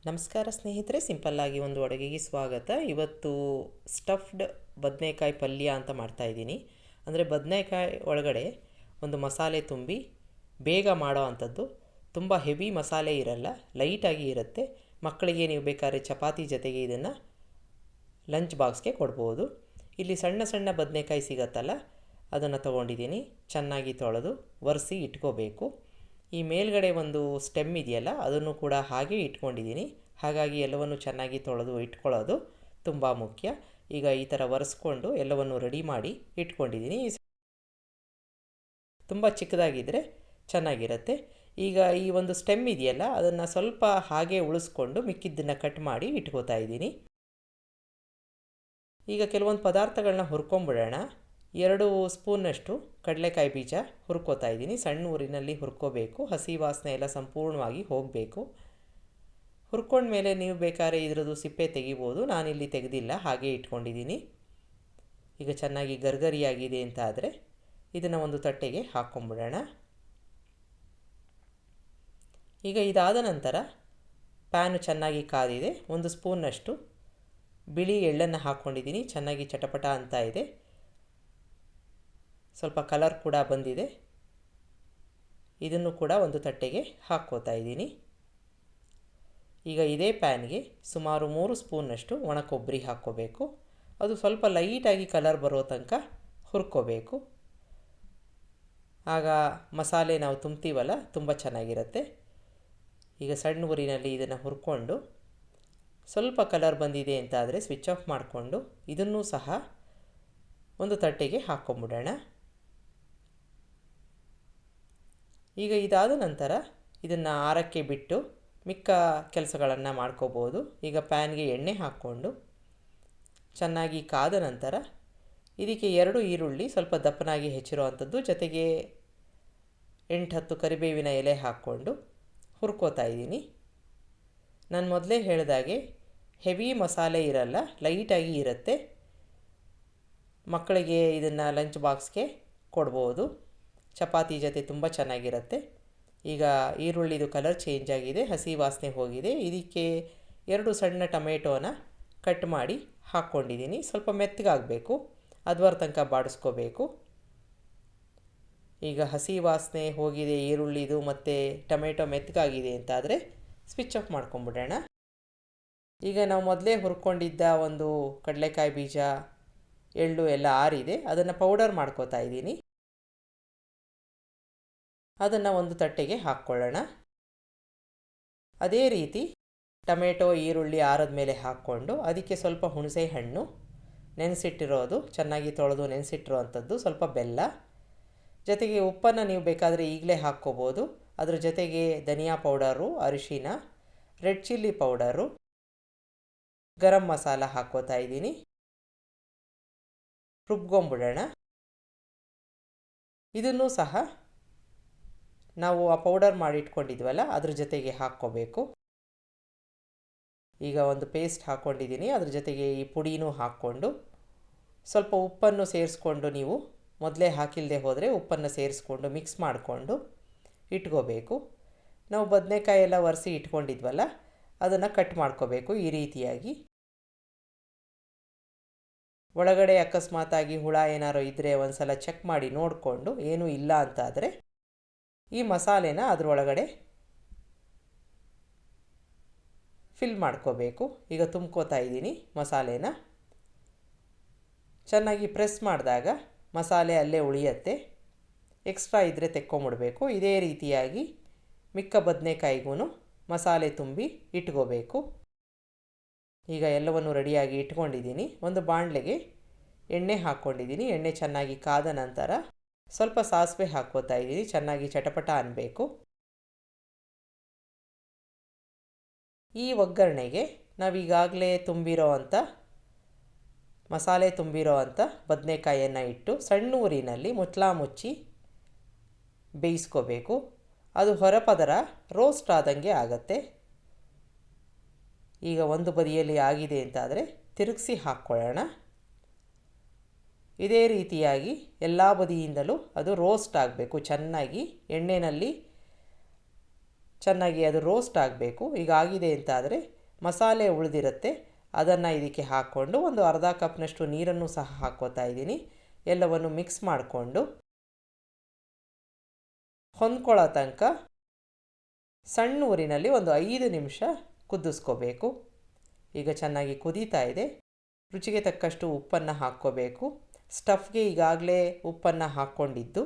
ನಮಸ್ಕಾರ ಸ್ನೇಹಿತರೆ, ಸಿಂಪಲ್ಲಾಗಿ ಒಂದು ಅಡುಗೆಗೆ ಸ್ವಾಗತ. ಇವತ್ತು ಸ್ಟಫ್ಡ್ ಬದನೆಕಾಯಿ ಪಲ್ಯ ಅಂತ ಮಾಡ್ತಾಯಿದ್ದೀನಿ. ಅಂದರೆ ಬದನೆಕಾಯಿ ಒಳಗಡೆ ಒಂದು ಮಸಾಲೆ ತುಂಬಿ ಬೇಗ ಮಾಡೋ ಅಂಥದ್ದು. ತುಂಬ ಹೆವಿ ಮಸಾಲೆ ಇರಲ್ಲ, ಲೈಟಾಗಿ ಇರುತ್ತೆ. ಮಕ್ಕಳಿಗೆ ನೀವು ಬೇಕಾದ್ರೆ ಚಪಾತಿ ಜೊತೆಗೆ ಇದನ್ನು ಲಂಚ್ ಬಾಕ್ಸ್ಗೆ ಕೊಡ್ಬೋದು. ಇಲ್ಲಿ ಸಣ್ಣ ಸಣ್ಣ ಬದನೆಕಾಯಿ ಸಿಗತ್ತಲ್ಲ, ಅದನ್ನು ತೊಗೊಂಡಿದ್ದೀನಿ. ಚೆನ್ನಾಗಿ ತೊಳೆದು ಒರೆಸಿ ಇಟ್ಕೋಬೇಕು. ಈ ಮೇಲ್ಗಡೆ ಒಂದು ಸ್ಟೆಮ್ ಇದೆಯಲ್ಲ, ಅದನ್ನು ಕೂಡ ಹಾಗೆ ಇಟ್ಕೊಂಡಿದ್ದೀನಿ. ಹಾಗಾಗಿ ಎಲ್ಲವನ್ನು ಚೆನ್ನಾಗಿ ತೊಳೆದು ಇಟ್ಕೊಳ್ಳೋದು ತುಂಬ ಮುಖ್ಯ. ಈಗ ಈ ಥರ ಒರೆಸ್ಕೊಂಡು ಎಲ್ಲವನ್ನು ರೆಡಿ ಮಾಡಿ ಇಟ್ಕೊಂಡಿದ್ದೀನಿ. ತುಂಬ ಚಿಕ್ಕದಾಗಿದ್ದರೆ ಚೆನ್ನಾಗಿರುತ್ತೆ. ಈಗ ಈ ಒಂದು ಸ್ಟೆಮ್ ಇದೆಯಲ್ಲ, ಅದನ್ನು ಸ್ವಲ್ಪ ಹಾಗೆ ಉಳಿಸ್ಕೊಂಡು ಮಿಕ್ಕಿದ್ದನ್ನು ಕಟ್ ಮಾಡಿ ಇಟ್ಕೋತಾ ಇದ್ದೀನಿ. ಈಗ ಕೆಲವೊಂದು ಪದಾರ್ಥಗಳನ್ನ ಹುರ್ಕೊಂಬಿಡೋಣ. 2 ಸ್ಪೂನ್ನಷ್ಟು ಕಡಲೆಕಾಯಿ ಬೀಜ ಹುರ್ಕೋತಾ ಇದ್ದೀನಿ. ಸಣ್ಣ ಊರಿನಲ್ಲಿ ಹುರ್ಕೋಬೇಕು, ಹಸಿ ವಾಸನೆ ಎಲ್ಲ ಸಂಪೂರ್ಣವಾಗಿ ಹೋಗಬೇಕು. ಹುರ್ಕೊಂಡ್ಮೇಲೆ ನೀವು ಬೇಕಾದ್ರೆ ಇದರದ್ದು ಸಿಪ್ಪೆ ತೆಗಿಬೋದು. ನಾನಿಲ್ಲಿ ತೆಗೆದಿಲ್ಲ, ಹಾಗೆ ಇಟ್ಕೊಂಡಿದ್ದೀನಿ. ಈಗ ಚೆನ್ನಾಗಿ ಗರ್ಗರಿಯಾಗಿದೆ ಅಂತ ಆದರೆ ಇದನ್ನು ಒಂದು ತಟ್ಟೆಗೆ ಹಾಕ್ಕೊಂಬಿಡೋಣ. ಈಗ ಇದಾದ ನಂತರ ಪ್ಯಾನು ಚೆನ್ನಾಗಿ ಕಾದಿದೆ. 1 ಸ್ಪೂನ್ನಷ್ಟು ಬಿಳಿ ಎಳ್ಳನ್ನು ಹಾಕ್ಕೊಂಡಿದ್ದೀನಿ. ಚೆನ್ನಾಗಿ ಚಟಪಟ ಅಂತ ಇದೆ, ಸ್ವಲ್ಪ ಕಲರ್ ಕೂಡ ಬಂದಿದೆ. ಇದನ್ನು ಕೂಡ ಒಂದು ತಟ್ಟೆಗೆ ಹಾಕ್ಕೋತಾ ಇದ್ದೀನಿ. ಈಗ ಇದೇ ಪ್ಯಾನ್ಗೆ ಸುಮಾರು 3 ಸ್ಪೂನ್ನಷ್ಟು ಒಣ ಕೊಬ್ಬರಿ ಹಾಕ್ಕೋಬೇಕು. ಅದು ಸ್ವಲ್ಪ ಲೈಟಾಗಿ ಕಲರ್ ಬರೋ ತನಕ ಹುರ್ಕೋಬೇಕು. ಆಗ ಮಸಾಲೆ ನಾವು ತುಂಬ್ತೀವಲ್ಲ, ತುಂಬ ಚೆನ್ನಾಗಿರುತ್ತೆ. ಈಗ ಸಣ್ಣ ಉರಿನಲ್ಲಿ ಇದನ್ನು ಹುರ್ಕೊಂಡು ಸ್ವಲ್ಪ ಕಲರ್ ಬಂದಿದೆ ಅಂತ ಆದರೆ ಸ್ವಿಚ್ ಆಫ್ ಮಾಡಿಕೊಂಡು ಇದನ್ನೂ ಸಹ ಒಂದು ತಟ್ಟೆಗೆ ಹಾಕ್ಕೊಂಬಿಡೋಣ. ಈಗ ಇದಾದ ನಂತರ ಇದನ್ನು ಆರಕ್ಕೆ ಬಿಟ್ಟು ಮಿಕ್ಕ ಕೆಲಸಗಳನ್ನು ಮಾಡ್ಕೋಬೋದು. ಈಗ ಪ್ಯಾನ್ಗೆ ಎಣ್ಣೆ ಹಾಕ್ಕೊಂಡು ಚೆನ್ನಾಗಿ ಕಾದ ನಂತರ ಇದಕ್ಕೆ 2 ಈರುಳ್ಳಿ ಸ್ವಲ್ಪ ದಪ್ಪನಾಗಿ ಹೆಚ್ಚಿರೋ ಅಂಥದ್ದು, ಜೊತೆಗೆ 8-10 ಕರಿಬೇವಿನ ಎಲೆ ಹಾಕ್ಕೊಂಡು ಹುರ್ಕೋತಾ ಇದ್ದೀನಿ. ನಾನು ಮೊದಲೇ ಹೇಳಿದಾಗೆ ಹೆವಿ ಮಸಾಲೆ ಇರಲ್ಲ, ಲೈಟಾಗಿ ಇರುತ್ತೆ. ಮಕ್ಕಳಿಗೆ ಇದನ್ನು ಲಂಚ್ ಬಾಕ್ಸ್ಗೆ ಕೊಡ್ಬೋದು, ಚಪಾತಿ ಜೊತೆ ತುಂಬ ಚೆನ್ನಾಗಿರುತ್ತೆ. ಈಗ ಈರುಳ್ಳಿದು ಕಲರ್ ಚೇಂಜ್ ಆಗಿದೆ, ಹಸಿ ವಾಸನೆ ಹೋಗಿದೆ. ಇದಕ್ಕೆ 2 ಸಣ್ಣ ಟೊಮೆಟೋನ ಕಟ್ ಮಾಡಿ ಹಾಕ್ಕೊಂಡಿದ್ದೀನಿ. ಸ್ವಲ್ಪ ಮೆತ್ತಗಾಗಬೇಕು, ಅದುವರ ತನಕ ಬಾಡಿಸ್ಕೋಬೇಕು. ಈಗ ಹಸಿ ವಾಸನೆ ಹೋಗಿದೆ ಈರುಳ್ಳಿದು ಮತ್ತು ಟೊಮೆಟೊ ಮೆತ್ತಗಾಗಿದೆ ಅಂತಾದರೆ ಸ್ವಿಚ್ ಆಫ್ ಮಾಡ್ಕೊಂಬಿಡೋಣ. ಈಗ ನಾವು ಮೊದಲೇ ಹುರ್ಕೊಂಡಿದ್ದ ಒಂದು ಕಡಲೆಕಾಯಿ ಬೀಜ, ಎಳ್ಳು ಎಲ್ಲ ಆರಿದೆ. ಅದನ್ನು ಪೌಡರ್ ಮಾಡ್ಕೋತಾ ಇದ್ದೀನಿ. ಅದನ್ನು ಒಂದು ತಟ್ಟೆಗೆ ಹಾಕ್ಕೊಳ್ಳೋಣ. ಅದೇ ರೀತಿ ಟೊಮೆಟೊ, ಈರುಳ್ಳಿ ಆರದ ಮೇಲೆ ಹಾಕ್ಕೊಂಡು ಅದಕ್ಕೆ ಸ್ವಲ್ಪ ಹುಣಸೆ ಹಣ್ಣು ನೆನೆಸಿಟ್ಟಿರೋದು, ಚೆನ್ನಾಗಿ ತೊಳೆದು ನೆನೆಸಿಟ್ಟಿರೋ ಅಂಥದ್ದು, ಸ್ವಲ್ಪ ಬೆಲ್ಲ, ಜೊತೆಗೆ ಉಪ್ಪನ್ನು ನೀವು ಬೇಕಾದರೆ ಈಗಲೇ ಹಾಕ್ಕೋಬೋದು. ಅದ್ರ ಜೊತೆಗೆ ಧನಿಯಾ ಪೌಡರು, ಅರಿಶಿನ, red chilli powder, garam masala ಹಾಕ್ಕೋತಾ ಇದ್ದೀನಿ. ರುಬ್ಕೊಂಬಿಡೋಣ. ಇದನ್ನು ಸಹ ನಾವು ಆ ಪೌಡರ್ ಮಾಡಿ ಇಟ್ಕೊಂಡಿದ್ವಲ್ಲ, ಅದ್ರ ಜೊತೆಗೆ ಹಾಕ್ಕೋಬೇಕು. ಈಗ ಒಂದು ಪೇಸ್ಟ್ ಹಾಕ್ಕೊಂಡಿದ್ದೀನಿ, ಅದ್ರ ಜೊತೆಗೆ ಈ ಪುಡಿನೂ ಹಾಕ್ಕೊಂಡು ಸ್ವಲ್ಪ ಉಪ್ಪನ್ನು ಸೇರಿಸ್ಕೊಂಡು, ನೀವು ಮೊದಲೇ ಹಾಕಿಲ್ಲದೆ ಹೋದರೆ ಉಪ್ಪನ್ನು ಸೇರಿಸ್ಕೊಂಡು ಮಿಕ್ಸ್ ಮಾಡಿಕೊಂಡು ಇಟ್ಕೋಬೇಕು. ನಾವು ಬದನೆಕಾಯಿ ಎಲ್ಲ ಒರೆಸಿ ಇಟ್ಕೊಂಡಿದ್ವಲ್ಲ, ಅದನ್ನು ಕಟ್ ಮಾಡ್ಕೋಬೇಕು ಈ ರೀತಿಯಾಗಿ. ಒಳಗಡೆ ಅಕಸ್ಮಾತಾಗಿ ಹುಳ ಏನಾರು ಇದ್ದರೆ ಒಂದು ಸಲ ಚೆಕ್ ಮಾಡಿ ನೋಡಿಕೊಂಡು, ಏನೂ ಇಲ್ಲ ಅಂತಾದರೆ ಈ ಮಸಾಲೆನ ಅದರೊಳಗಡೆ ಫಿಲ್ ಮಾಡ್ಕೋಬೇಕು. ಈಗ ತುಂಬ್ಕೋತಾ ಇದ್ದೀನಿ ಮಸಾಲೆನ. ಚೆನ್ನಾಗಿ ಪ್ರೆಸ್ ಮಾಡಿದಾಗ ಮಸಾಲೆ ಅಲ್ಲೇ ಉಳಿಯುತ್ತೆ, ಎಕ್ಸ್ಟ್ರಾ ಇದ್ದರೆ ತೆಕ್ಕೊಂಬಿಡಬೇಕು. ಇದೇ ರೀತಿಯಾಗಿ ಮಿಕ್ಕ ಬದನೆಕಾಯಿಗೂ ಮಸಾಲೆ ತುಂಬಿ ಇಟ್ಕೋಬೇಕು. ಈಗ ಎಲ್ಲವನ್ನು ರೆಡಿಯಾಗಿ ಇಟ್ಕೊಂಡಿದ್ದೀನಿ. ಒಂದು ಬಾಣಲೆಗೆ ಎಣ್ಣೆ ಹಾಕ್ಕೊಂಡಿದ್ದೀನಿ. ಎಣ್ಣೆ ಚೆನ್ನಾಗಿ ಕಾದ ನಂತರ ಸ್ವಲ್ಪ ಸಾಸಿವೆ ಹಾಕ್ಕೋತಾ ಇದ್ದೀನಿ. ಚೆನ್ನಾಗಿ ಚಟಪಟ ಅನ್ನಬೇಕು. ಈ ಒಗ್ಗರಣೆಗೆ ನಾವೀಗಾಗಲೇ ಮಸಾಲೆ ತುಂಬಿರೋ ಅಂಥ ಬದನೆಕಾಯಿಯನ್ನು ಇಟ್ಟು ಸಣ್ಣ ಊರಿನಲ್ಲಿ ಮುಚ್ಚಿ ಬೇಯಿಸ್ಕೋಬೇಕು. ಅದು ಹೊರಪದರ ರೋಸ್ಟ್ ಆದಂಗೆ ಆಗತ್ತೆ. ಈಗ ಒಂದು ಬದಿಯಲ್ಲಿ ಆಗಿದೆ ಅಂತಾದರೆ ತಿರುಗಿಸಿ ಹಾಕ್ಕೊಳ್ಳೋಣ. ಇದೇ ರೀತಿಯಾಗಿ ಎಲ್ಲ ಬದಿಯಿಂದಲೂ ಅದು ರೋಸ್ಟ್ ಆಗಬೇಕು. ಚೆನ್ನಾಗಿ ಎಣ್ಣೆಯಲ್ಲಿ ಚೆನ್ನಾಗಿ ಅದು ರೋಸ್ಟ್ ಆಗಬೇಕು. ಈಗ ಆಗಿದೆ ಅಂತಾದರೆ ಮಸಾಲೆ ಉಳಿದಿರುತ್ತೆ, ಅದನ್ನು ಇದಕ್ಕೆ ಹಾಕ್ಕೊಂಡು ಒಂದು ಅರ್ಧ ಕಪ್ನಷ್ಟು ನೀರನ್ನು ಸಹ ಹಾಕ್ಕೋತಾ ಇದ್ದೀನಿ. ಎಲ್ಲವನ್ನು ಮಿಕ್ಸ್ ಮಾಡಿಕೊಂಡು ಹೊಂದ್ಕೊಳ್ಳೋ ತನಕ ಸಣ್ಣ ಊರಿನಲ್ಲಿ ಒಂದು 5 ನಿಮಿಷ ಕುದಿಸ್ಕೋಬೇಕು. ಈಗ ಚೆನ್ನಾಗಿ ಕುದೀತಾ ಇದೆ. ರುಚಿಗೆ ತಕ್ಕಷ್ಟು ಉಪ್ಪನ್ನು ಹಾಕ್ಕೋಬೇಕು. ಸ್ಟಫ್ಗೆ ಈಗಾಗಲೇ ಉಪ್ಪನ್ನು ಹಾಕ್ಕೊಂಡಿದ್ದು,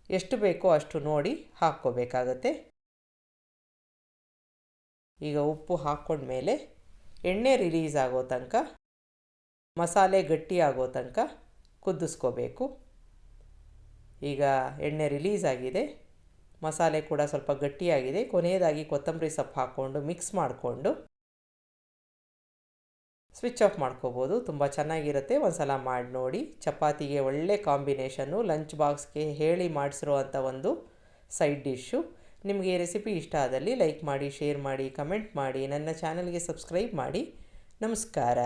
ಎಷ್ಟು ಬೇಕೋ ಅಷ್ಟು ನೋಡಿ ಹಾಕ್ಕೋಬೇಕಾಗತ್ತೆ. ಈಗ ಉಪ್ಪು ಹಾಕ್ಕೊಂಡ್ಮೇಲೆ ಎಣ್ಣೆ ರಿಲೀಸ್ ಆಗೋ ತನಕ, ಮಸಾಲೆ ಗಟ್ಟಿ ಆಗೋ ತನಕ ಕುದಿಸ್ಕೋಬೇಕು. ಈಗ ಎಣ್ಣೆ ರಿಲೀಸ್ ಆಗಿದೆ, ಮಸಾಲೆ ಕೂಡ ಸ್ವಲ್ಪ ಗಟ್ಟಿಯಾಗಿದೆ. ಕೊನೆಯದಾಗಿ ಕೊತ್ತಂಬರಿ ಸೊಪ್ಪು ಹಾಕ್ಕೊಂಡು ಮಿಕ್ಸ್ ಮಾಡಿಕೊಂಡು ಸ್ವಿಚ್ ಆಫ್ ಮಾಡ್ಕೋಬೋದು. ತುಂಬ ಚೆನ್ನಾಗಿರುತ್ತೆ, ಒಂದು ಸಲ ಮಾಡಿ ನೋಡಿ. ಚಪಾತಿಗೆ ಒಳ್ಳೆ ಕಾಂಬಿನೇಷನ್ನು, ಲಂಚ್ ಬಾಕ್ಸ್ಗೆ ಹೇಳಿ ಮಾಡಿಸಿರೋ ಅಂಥ ಒಂದು ಸೈಡ್ ಡಿಶ್ಶು. ನಿಮಗೆ ಈ ರೆಸಿಪಿ ಇಷ್ಟ ಆದಲ್ಲಿ ಲೈಕ್ ಮಾಡಿ, ಶೇರ್ ಮಾಡಿ, ಕಮೆಂಟ್ ಮಾಡಿ, ನನ್ನ ಚಾನಲ್ಗೆ ಸಬ್ಸ್ಕ್ರೈಬ್ ಮಾಡಿ. ನಮಸ್ಕಾರ.